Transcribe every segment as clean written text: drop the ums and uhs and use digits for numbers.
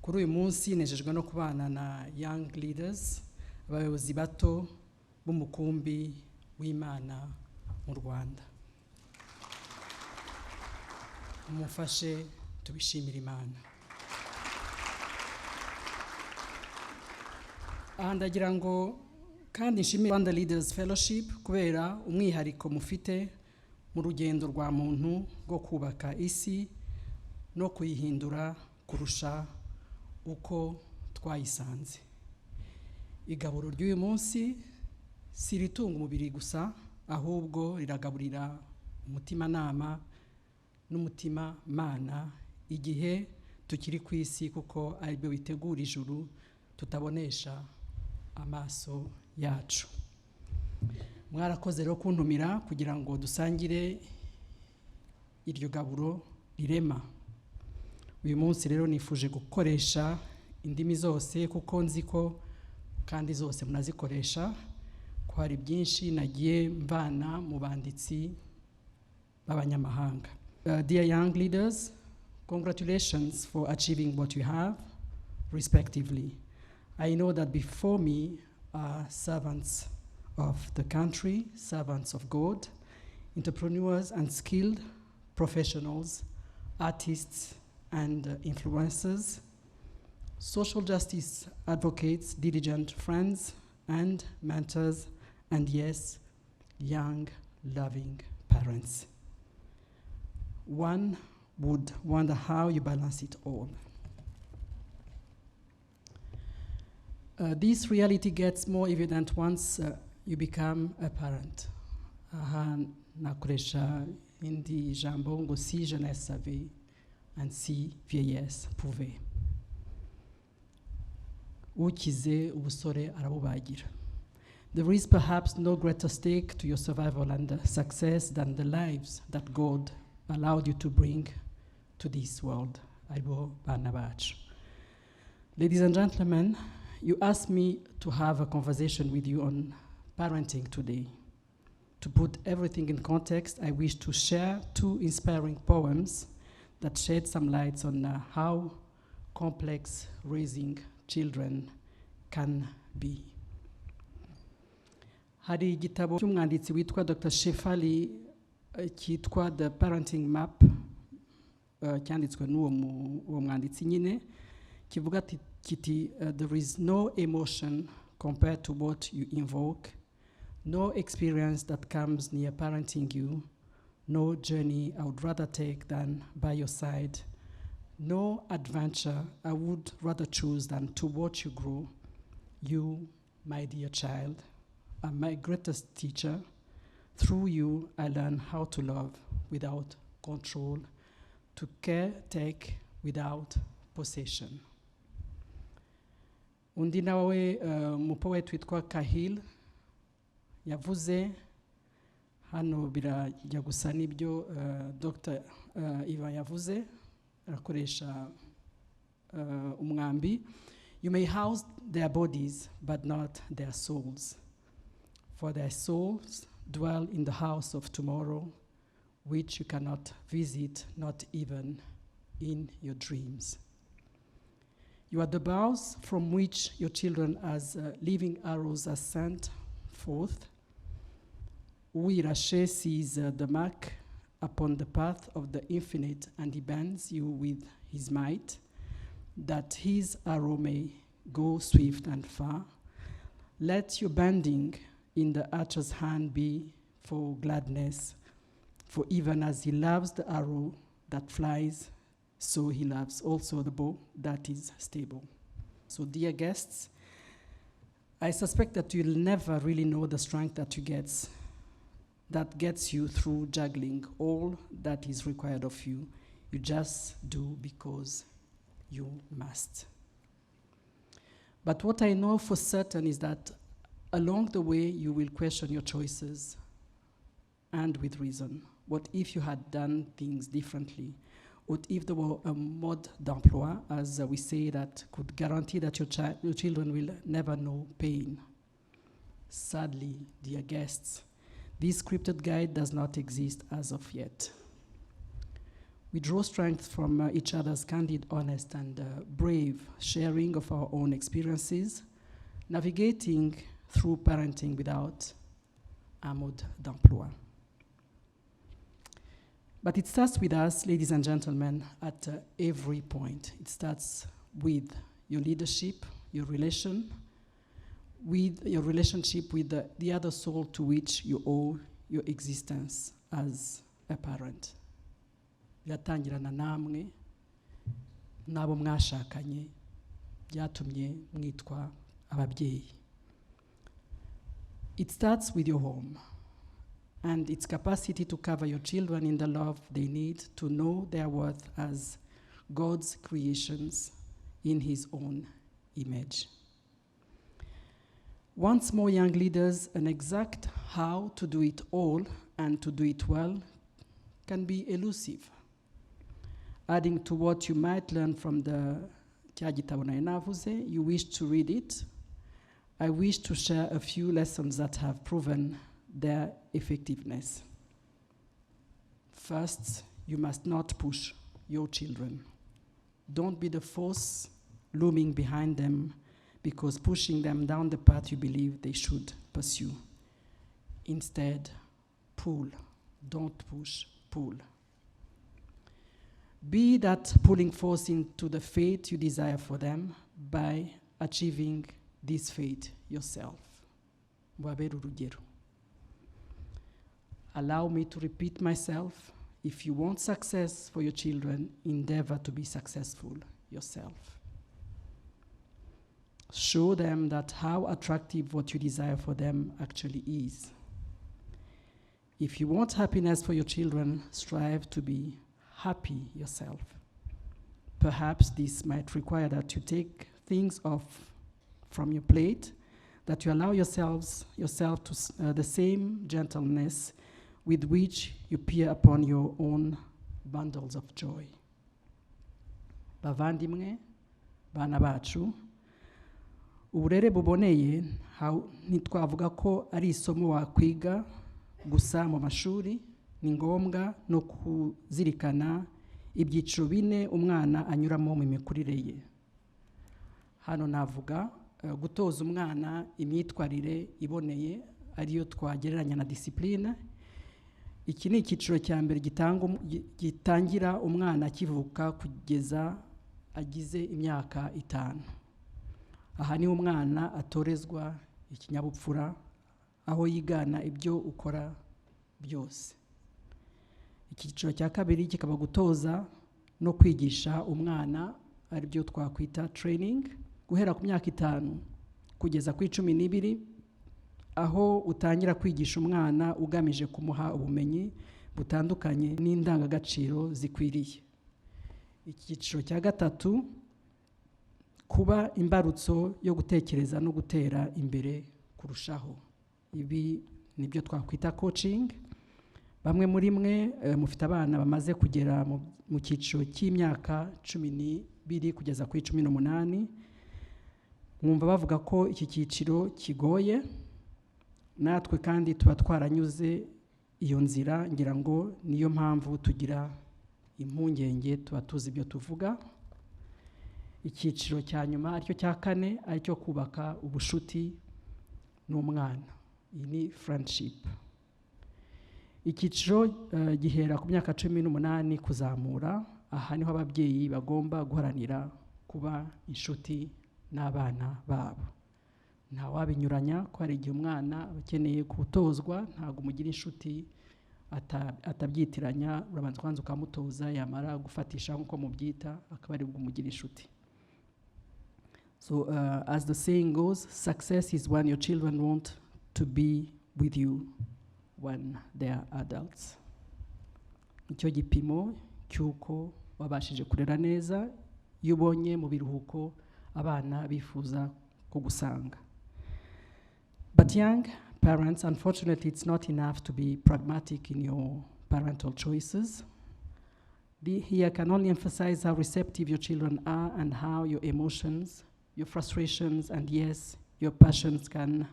Kuri uyu munsi nejejwe no kubana na young leaders, abayobozi bato b'umukumbi w'Imana mu Rwanda. Mumufashe tubishimira Imana. Ndagira ngo kandi nshimire Rwanda Leaders Fellowship kubera umwihariko mufite mu rugendo rwa muntu rwo kubaka isi no kuyihindura kurusha uko twayisanze. Igaburo ry'uyu munsi si ritunga umubiri gusa, ahubwo riragaburira umutima nama n'umutima mana igihe tukiri ku isi, kuko aribyo bitegura ijuru tutabonesha amaso yacu. Mwarakoze rero kuntumira kugira ngo dusangire iryo gaburo rirema. Uyu munsi rero nifuje gukoresha indimi zose, kuko nzi ko kandi zose munazikoresha, ko hari byinshi nagiye mvana mu banditsi b'abanyamahanga. Dear young leaders, congratulations for achieving what you have, respectively. I know that before me are servants of the country, servants of God, entrepreneurs and skilled professionals, artists and influencers, social justice advocates, diligent friends and mentors, and yes, young, loving parents. One would wonder how you balance it all. This reality gets more evident once you become a parent. Aha nakoresha indi jambo ngo si jeunesse savait, and si vieillesse pouvait. Ukize ubusore arabubagira. There is perhaps no greater stake to your survival and success than the lives that God allowed you to bring to this world. Aibo bana bacu. Ladies and gentlemen, you asked me to have a conversation with you on parenting today. To put everything in context, I wish to share two inspiring poems that shed some lights on how complex raising children can be. Hari igitabo cy'umwanditsi witwa Dr. Shefali cyitwa The Parenting Map, cyanditswe n'uwo mwanditsi nyine, kivuga kiti there is no emotion compared to what you invoke, no experience that comes near parenting you, no journey I would rather take than by your side, no adventure I would rather choose than to watch you grow. You, my dear child, are my greatest teacher. Through you, I learn how to love without control, to care, take without possession. Undi nawe mupoet witwa Kahil yavuze, hano birajya gusa n'ibyo Dr. Ivan yavuze, arakoresha umwambi. You may house their bodies, but not their souls. For their souls dwell in the house of tomorrow, which you cannot visit, not even in your dreams. You are the bows from which your children as living arrows are sent forth. Uirashe sees the mark upon the path of the infinite, and he bends you with his might, that his arrow may go swift and far. Let your bending in the archer's hand be for gladness, for even as he loves the arrow that flies, so he loves also the bow that is stable. So dear guests, I suspect that you'll never really know the strength that gets you through juggling all that is required of you. You just do because you must. But what I know for certain is that along the way you will question your choices, and with reason. What if you had done things differently? What if there were a mode d'emploi, as we say, that could guarantee that your children will never know pain? Sadly, dear guests, this scripted guide does not exist as of yet. We draw strength from each other's candid, honest, and brave sharing of our own experiences, navigating through parenting without un mode d'emploi. But it starts with us, ladies and gentlemen, at every point. It starts with your leadership, your relationship with the other soul to which you owe your existence as a parent. Biratangirana namwe n'abo mwashakanye byatumye mwitwa ababyeyi. It starts with your home and its capacity to cover your children in the love they need to know their worth as God's creations in his own image. Once more, young leaders, an exact how to do it all and to do it well can be elusive. Adding to what you might learn from the cya gitabo nari navuze, you wish to read it. I wish to share a few lessons that have proven their effectiveness. First, you must not push your children. Don't be the force looming behind them because pushing them down the path you believe they should pursue. Instead, pull. Don't push, pull. Be that pulling force into the fate you desire for them by achieving this fate yourself. Mubabere urugero. Allow me to repeat myself. If you want success for your children, endeavor to be successful yourself. Show them that how attractive what you desire for them actually is. If you want happiness for your children, strive to be happy yourself. Perhaps this might require that you take things off from your plate, that you allow yourself to the same gentleness with which you peer upon your own bundles of joy. Bavandimwe, bana bacu, uburere buboneye ntitwavuga ko ari isomo wakwiga gusa mu mashuri, ni ngombwa no kuzirikana ibyiciro bine umwana anyuramo mu mikurire ye. Hano navuga gutoza umwana imyitwarire iboneye ariyo twagereranya na discipline. Iki ni icyiciro cya mbere gitangira umwana akivuka kugeza agize imyaka 5. Aha ni umwana atorezwa ikinyabupfura aho yigana ibyo ukora byose. Icyiciro cya kabiri kikaba gutoza no kwigisha umwana ari byo twakwita training guhera ku myaka 5 kugeza ku 12, aho utangira kwigisha umwana ugamije kumuha ubumenyi butandukanye n'indangagaciro zikwiriye. Icyiciro cya gatatu kuba imbarutso yo gutekereza no gutera imbere kurushaho. Ibi nibyo twakwita coaching. Bamwe muri mwe mufite abana bamaze kugera mu cyiciro cy'imyaka 12 kugeza ku 18. Mwumva bavuga ko iki cyiciro kigoye. Natwe kandi tuba twaranyuze iyo nzira, ngira ngo niyo mpamvu tugira impungenge, tuba tuzi ibyo tuvuga. Icyiciro cya nyuma aricyo cya 4 aricyo kubaka ubushuti n'umwana. Iyi ni friendship. Icyiciro gihera ku myaka 18 kuzamura. Aha niho ababyeyi bagomba guharanira kuba inshuti n'abana babo. Nta wabinyuranya ko hari igihe umwana akeneye gutozwa, ntago umugira inshuti atabyitiranya, urabanza kwanza ukamutoza, yamara gufatisha nkuko mubyita akaba ari bwo umugira inshuti. So as the saying goes, success is when your children want to be with you when they are adults. Icyo gipimo cyuko wabashije kurera neza iyo ubonye mu biruhuko abana bifuza kugusanga. But young parents, unfortunately, it's not enough to be pragmatic in your parental choices. Here I can only emphasize how receptive your children are and how your emotions, your frustrations, and yes, your passions can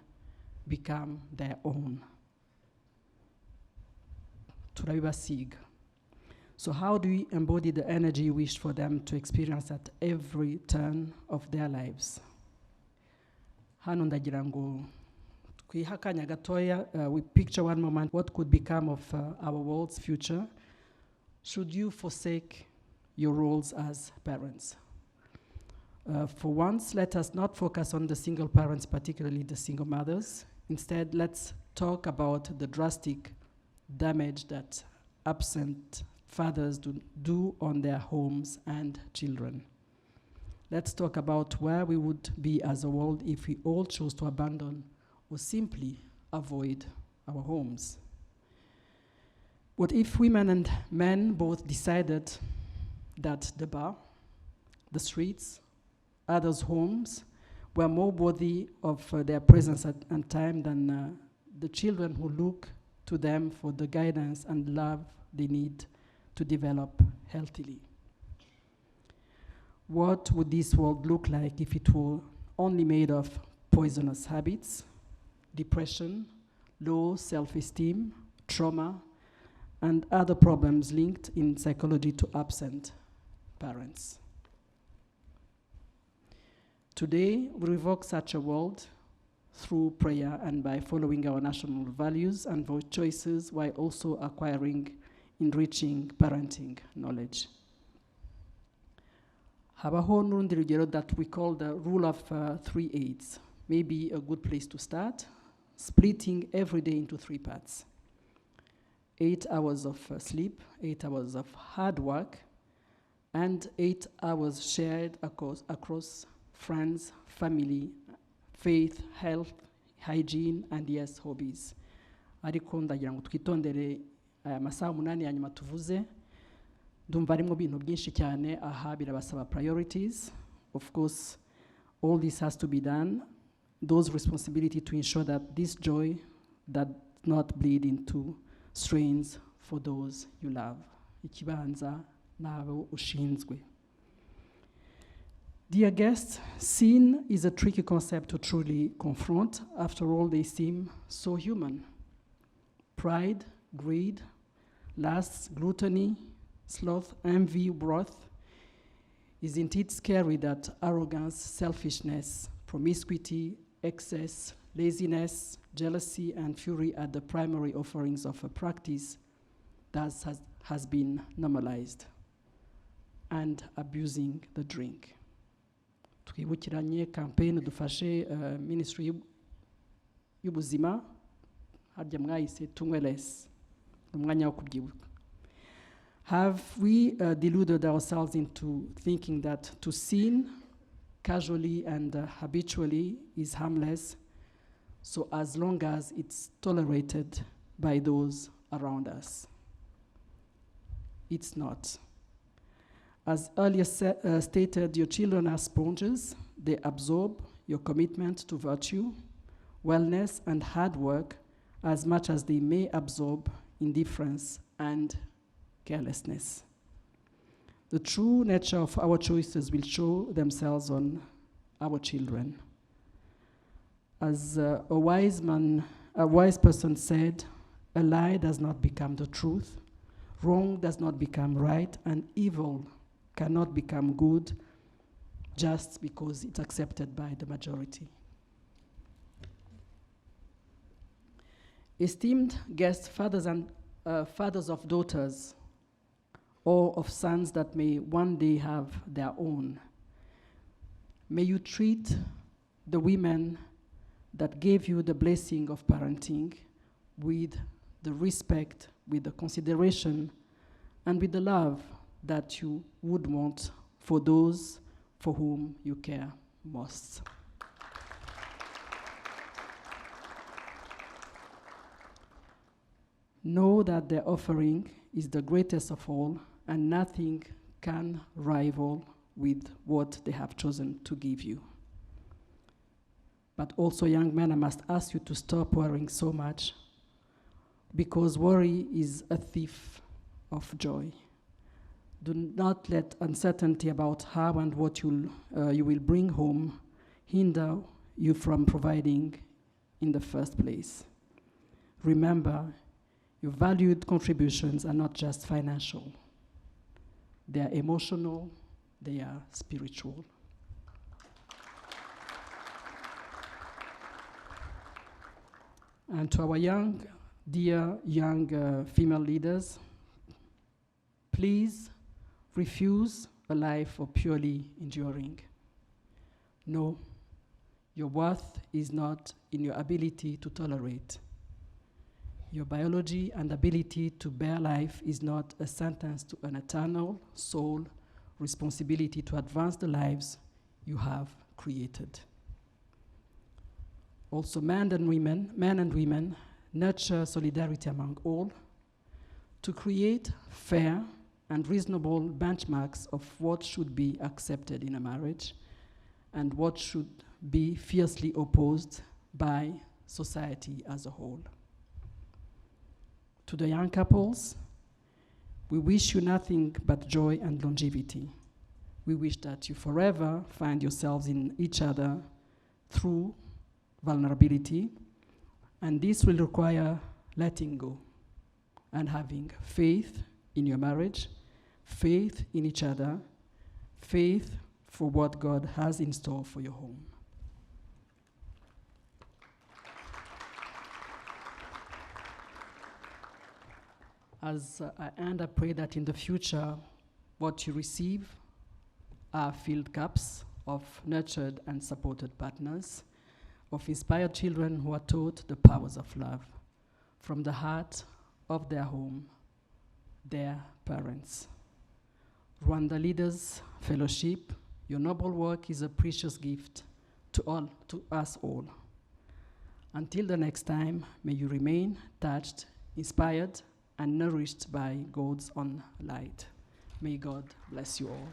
become their own. Turabibasiga. So how do we embody the energy you wish for them to experience at every turn of their lives? Hano ndagira ngo twiha akanya gatoya, we picture one moment what could become of our world's future should you forsake your roles as parents. For once, let us not focus on the single parents, particularly the single mothers. Instead, let's talk about the drastic damage that absent fathers do on their homes and children. Let's talk about where we would be as a world if we all chose to abandon or simply avoid our homes. What if women and men both decided that the bar, the streets, others' homes were more worthy of their presence and time than the children who look to them for the guidance and love they need to develop healthily? What would this world look like if it were only made of poisonous habits, depression, low self-esteem, trauma, and other problems linked in psychology to absent parents? Today, we revoke such a world through prayer and by following our national values and voice choices while also acquiring enriching parenting knowledge. Habaho n'urundi rugero that we call the rule of 3 8s. Maybe a good place to start, splitting every day into 3 parts. 8 hours of sleep, 8 hours of hard work, and 8 hours shared across friends, family, faith, health, hygiene, and yes, hobbies. Ariko ndagira ngo twitondere aya masaha 8 ya nyuma tuvuze, ndumva arimo bintu byinshi cyane, aha birabasaba priorities. Of course, all this has to be done. Those responsibility to ensure that this joy does not bleed into strains for those you love. Ikibanza nabo ushinzwe. Dear guests, sin is a tricky concept to truly confront. After all, they seem so human. Pride, greed, lust, gluttony, sloth, envy, wrath. Isn't it scary that arrogance, selfishness, promiscuity, excess, laziness, jealousy, and fury are the primary offerings of a practice that has been normalized, and abusing the drink? Twibukiranye campaign dufashe ministry y'ubuzima harya mwayise tunywe less, umwanya wo kubyibuka. Have we deluded ourselves into thinking that to sin casually and habitually is harmless, so as long as it's tolerated by those around us? It's not. As earlier stated, your children are sponges. They absorb your commitment to virtue, wellness, and hard work as much as they may absorb indifference and carelessness. The true nature of our choices will show themselves on our children. As a wise person said, a lie does not become the truth, wrong does not become right, and evil cannot become good just because it's accepted by the majority. Esteemed guests, fathers and fathers of daughters, or of sons that may one day have their own, may you treat the women that gave you the blessing of parenting with the respect, with the consideration, and with the love that you would want for those for whom you care most. Know that their offering is the greatest of all, and nothing can rival with what they have chosen to give you. But also, young men, I must ask you to stop worrying so much, because worry is a thief of joy. Do not let uncertainty about how and what you will bring home hinder you from providing in the first place. Remember, your valued contributions are not just financial. they are emotional, they are spiritual. And to our dear young female leaders, please refuse a life of purely enduring. No, your worth is not in your ability to tolerate. Your biology and ability to bear life is not a sentence to an eternal soul responsibility to advance the lives you have created. Also, men and women nurture solidarity among all to create fair and reasonable benchmarks of what should be accepted in a marriage and what should be fiercely opposed by society as a whole. To the young couples, we wish you nothing but joy and longevity. We wish that you forever find yourselves in each other through vulnerability, and this will require letting go and having faith in your marriage, faith in each other, faith for what God has in store for your home. As I end, I pray that in the future, what you receive are filled cups of nurtured and supported partners, of inspired children who are taught the powers of love from the heart of their home, their parents. Rwanda Leaders Fellowship, your noble work is a precious gift to us all. Until the next time, may you remain touched, inspired, and nourished by God's own light. May God bless you all.